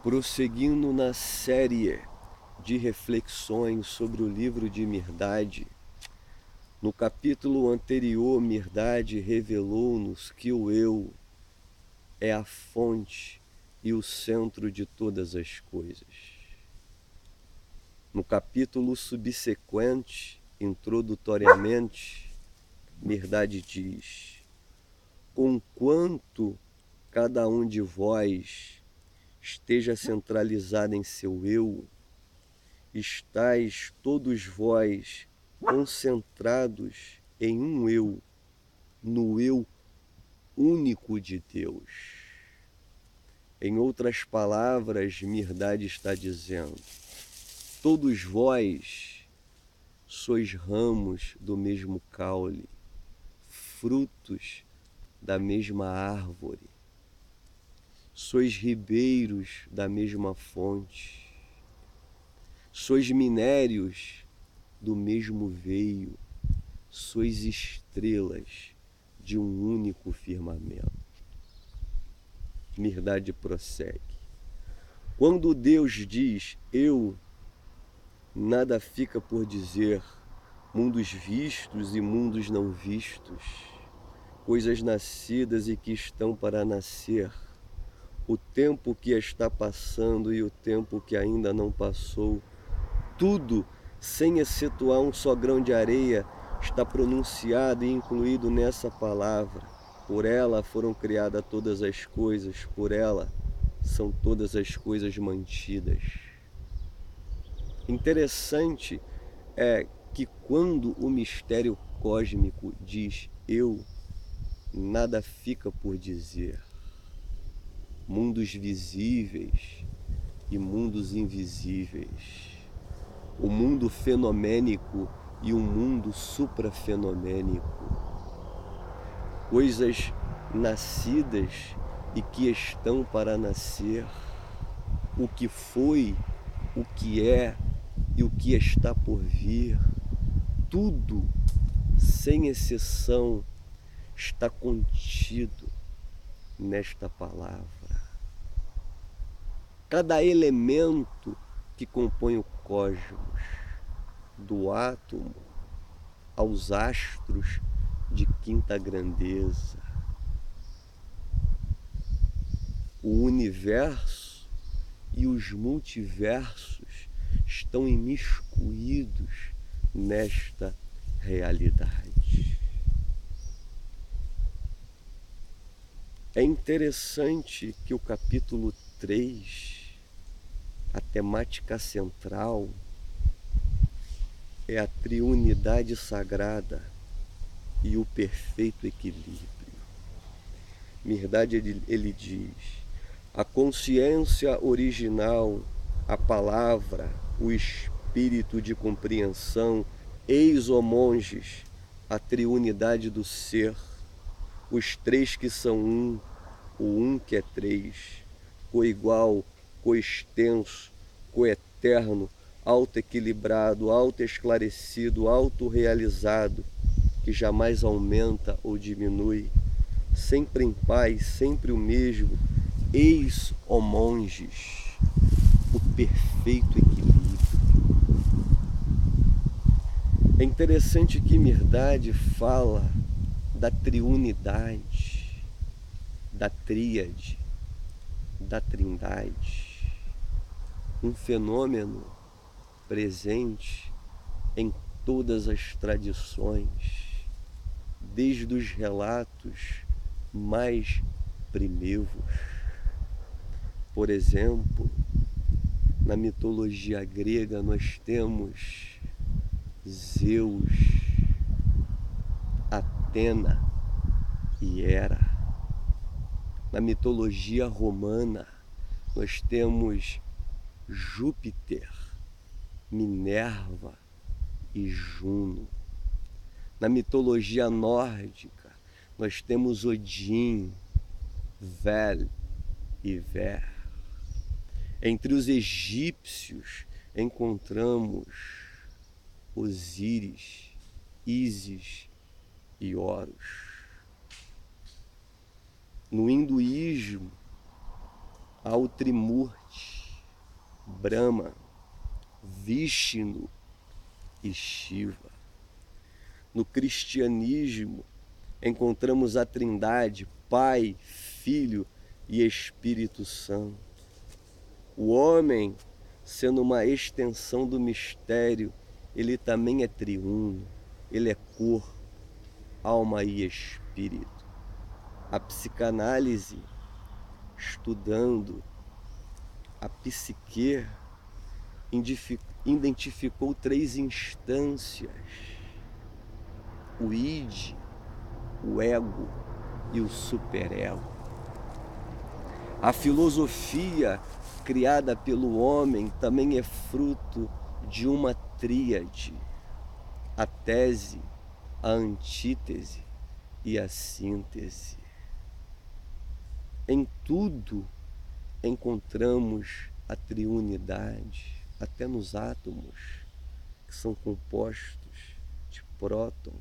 Prosseguindo na série de reflexões sobre o livro de Mirdade, no capítulo anterior, Mirdade revelou-nos que o eu é a fonte e o centro de todas as coisas. No capítulo subsequente, introdutoriamente, Mirdade diz: conquanto cada um de vós esteja centralizado em seu eu, estáis todos vós concentrados em um eu, no eu único de Deus. Em outras palavras, Mirdade está dizendo: todos vós sois ramos do mesmo caule, frutos da mesma árvore, sois ribeiros da mesma fonte, sois minérios do mesmo veio, sois estrelas de um único firmamento. Mirdade prossegue: quando Deus diz eu, nada fica por dizer, mundos vistos e mundos não vistos, coisas nascidas e que estão para nascer, o tempo que está passando e o tempo que ainda não passou, tudo, sem excetuar um só grão de areia, está pronunciado e incluído nessa palavra. Por ela foram criadas todas as coisas, por ela são todas as coisas mantidas. Interessante é que quando o mistério cósmico diz eu, nada fica por dizer. Mundos visíveis e mundos invisíveis, o mundo fenomênico e o mundo suprafenomênico, coisas nascidas e que estão para nascer, o que foi, o que é e o que está por vir, tudo, sem exceção, está contido nesta palavra. Cada elemento que compõe o cosmos, do átomo aos astros de quinta grandeza, o universo e os multiversos estão imiscuídos nesta realidade. É interessante que o capítulo 3, a temática central é a triunidade sagrada e o perfeito equilíbrio. Mirdade, ele diz: a consciência original, a palavra, o espírito de compreensão, eis, ó monges, a triunidade do ser, os três que são um, o um que é três, coigual, coextenso, coeterno, auto-equilibrado, auto-esclarecido, auto-realizado, que jamais aumenta ou diminui, sempre em paz, sempre o mesmo, eis, ó monges, o perfeito equilíbrio. É interessante que Mirdade fala da triunidade, da tríade, da trindade, um fenômeno presente em todas as tradições, desde os relatos mais primevos. Por exemplo, na mitologia grega nós temos Zeus, Atena e Hera. Na mitologia romana nós temos Júpiter, Minerva e Juno. Na mitologia nórdica nós temos Odin, Vel e Ver. Entre os egípcios encontramos Osíris, Ísis e Horus. No hinduísmo há o Trimurti, Brahma, Vishnu e Shiva. No cristianismo, encontramos a Trindade, Pai, Filho e Espírito Santo. O homem, sendo uma extensão do mistério, ele também é triuno, ele é corpo, alma e espírito. A psicanálise, estudando a psique, identificou 3 instâncias: o id, o ego e o superego. A filosofia criada pelo homem também é fruto de uma tríade: a tese, a antítese e a síntese. Em tudo encontramos a triunidade, até nos átomos, que são compostos de prótons,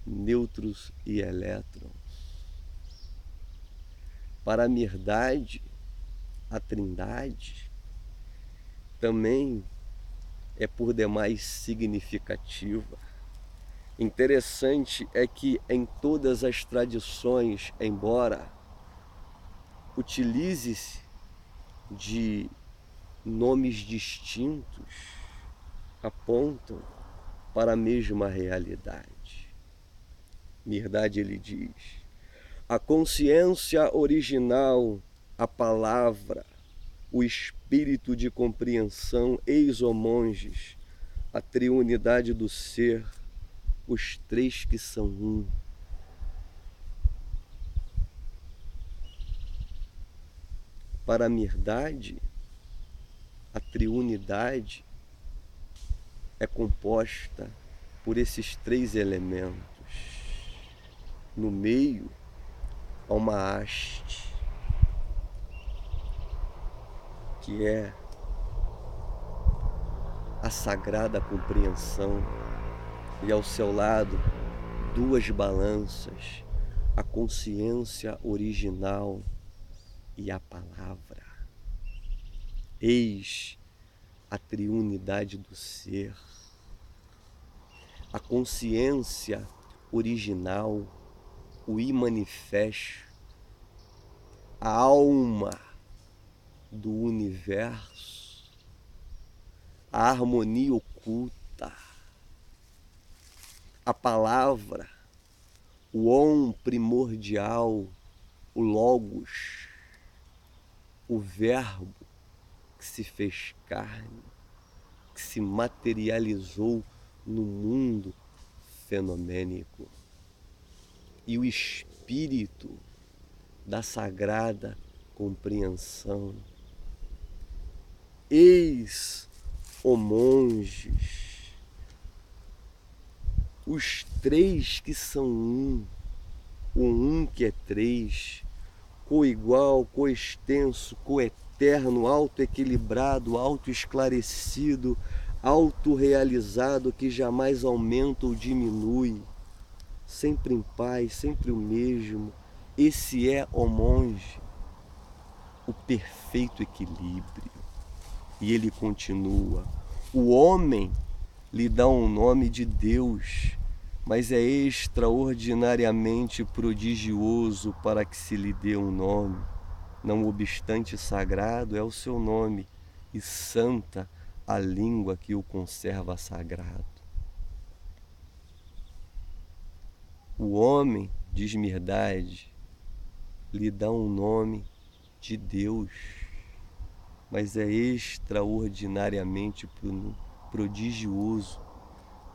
nêutrons e elétrons. Para a Mirdade, a Trindade, também é por demais significativa. Interessante é que em todas as tradições, embora utilize-se de nomes distintos, apontam para a mesma realidade. Mirdade, ele diz: a consciência original, a palavra, o espírito de compreensão, eis, ó monges, a triunidade do ser, os 3 que são um. Para a Mirdade, a triunidade é composta por esses 3 elementos. No meio, há uma haste, que é a sagrada compreensão, e ao seu lado 2 balanças, a consciência original e a palavra. Eis a triunidade do ser. A consciência original, o imanifesto, a alma do universo, a harmonia oculta, a palavra, o Om primordial, o Logos, o Verbo que se fez carne, que se materializou no mundo fenomênico. E o Espírito da sagrada compreensão. Eis, ó monges, os 3 que são um, o um que é 3, coigual, coextenso, coeterno, autoequilibrado, autoesclarecido, autorrealizado, que jamais aumenta ou diminui, sempre em paz, sempre o mesmo. Esse é, ó monge, o perfeito equilíbrio. E ele continua: o homem lhe dá um nome de Deus, mas é extraordinariamente prodigioso para que se lhe dê um nome. Não obstante sagrado é o seu nome, e santa a língua que o conserva sagrado. O homem, diz Mirdade, lhe dá um nome de Deus, mas é extraordinariamente prodigioso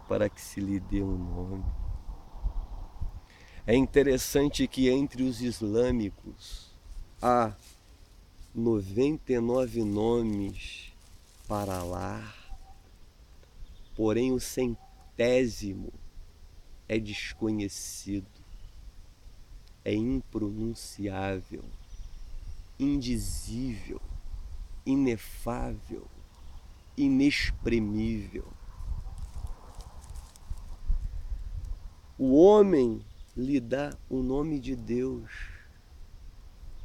para que se lhe dê um nome. É interessante que entre os islâmicos há 99 nomes para Allah, porém o 100º é desconhecido, é impronunciável, indizível, inefável, inexprimível. O homem lhe dá o nome de Deus,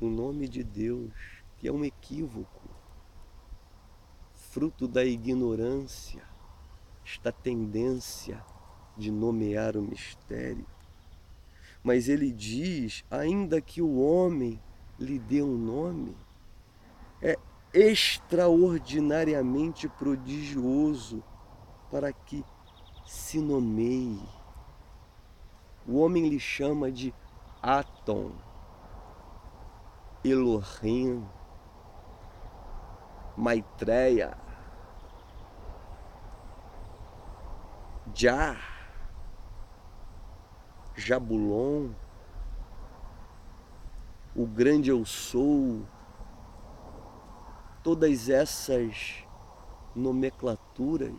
o nome de Deus, que é um equívoco. fruto da ignorância, esta tendência de nomear o mistério. Mas ele diz, ainda que o homem lhe dê um nome, é extraordinariamente prodigioso para que se nomeie. O homem lhe chama de Atom, Elohim, Maitreya, Jah, Jabulon, o grande eu sou. Todas essas nomenclaturas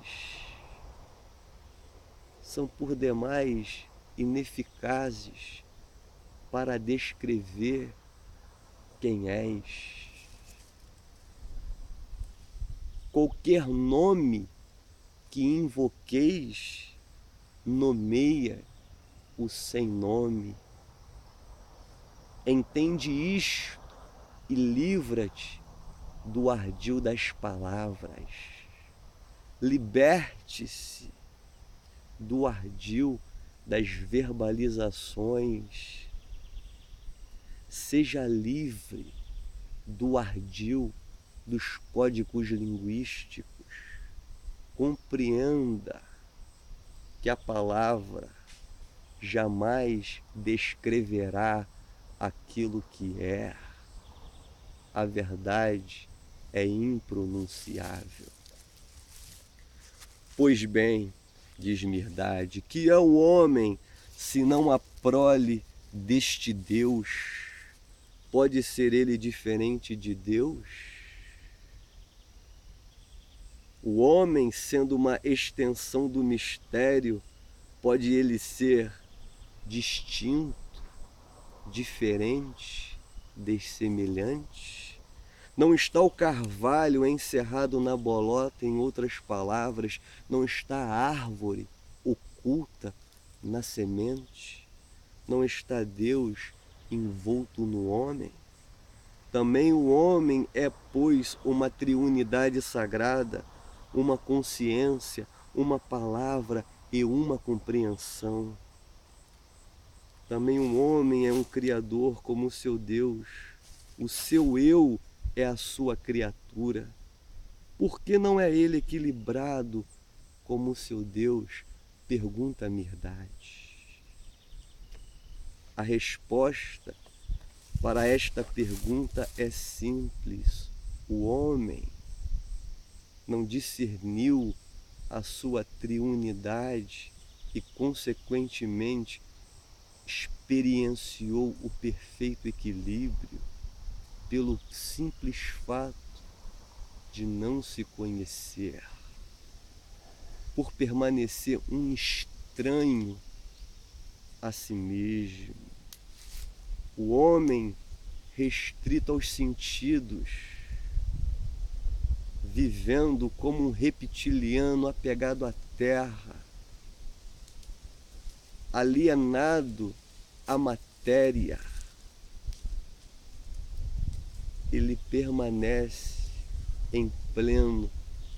são por demais ineficazes para descrever quem és. Qualquer nome que invoqueis nomeia o sem nome. Entende isto e livra-te do ardil das palavras. Liberte-se do ardil das verbalizações. Seja livre do ardil dos códigos linguísticos. Compreenda que a palavra jamais descreverá aquilo que é. A verdade é impronunciável. Pois bem, diz Mirdade, que é o homem, senão a prole deste Deus? Pode ser ele diferente de Deus? O homem, sendo uma extensão do mistério, pode ele ser distinto, diferente, dessemelhante? Não está o carvalho encerrado na bolota, em outras palavras, não está a árvore oculta na semente? Não está Deus envolto no homem? Também o homem é, pois, uma triunidade sagrada, uma consciência, uma palavra e uma compreensão. Também o homem é um criador como o seu Deus. O seu eu é a sua criatura. Por que não é ele equilibrado como o seu Deus? Pergunta a Mirdade. A resposta para esta pergunta é simples. O homem não discerniu a sua triunidade e, consequentemente, experienciou o perfeito equilíbrio pelo simples fato de não se conhecer, por permanecer um estranho a si mesmo. O homem restrito aos sentidos, vivendo como um reptiliano apegado à terra, alienado à matéria, ele permanece em pleno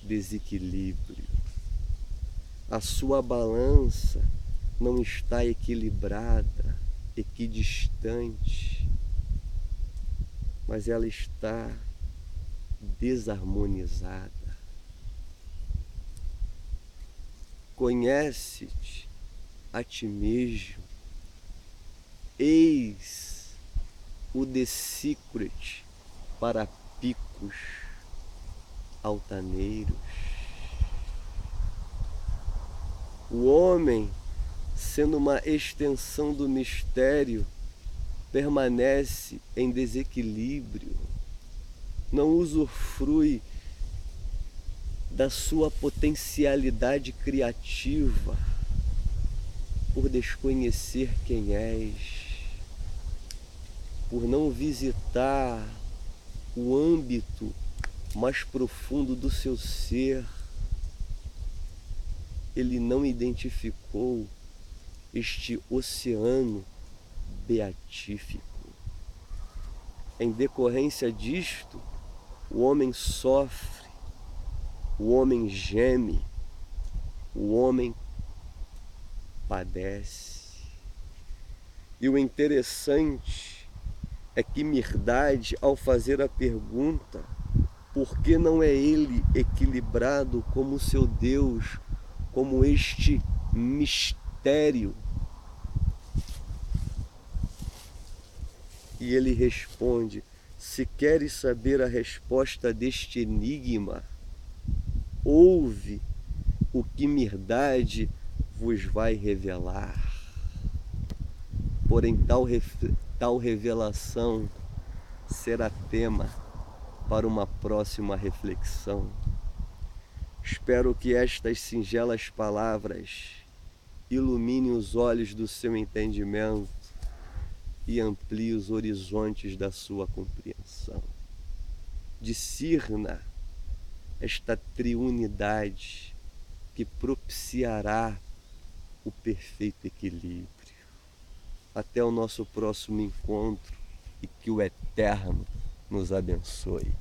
desequilíbrio. A sua balança não está equilibrada, equidistante, mas ela está desarmonizada. Conhece-te a ti mesmo. Eis o The Secret para picos altaneiros. O homem, sendo uma extensão do mistério, permanece em desequilíbrio, não usufrui da sua potencialidade criativa por desconhecer quem és, por não visitar o âmbito mais profundo do seu ser. Ele não identificou este oceano beatífico. Em decorrência disto, o homem sofre O homem geme, o homem padece. E o interessante é que Mirdade, ao fazer a pergunta, por que não é ele equilibrado como seu Deus, como este mistério? E ele responde: se queres saber a resposta deste enigma, ouve o que Mirdade vos vai revelar. Porém, tal revelação será tema para uma próxima reflexão. Espero que estas singelas palavras iluminem os olhos do seu entendimento e amplie os horizontes da sua compreensão. Discirna esta triunidade que propiciará o perfeito equilíbrio. Até o nosso próximo encontro e que o Eterno nos abençoe.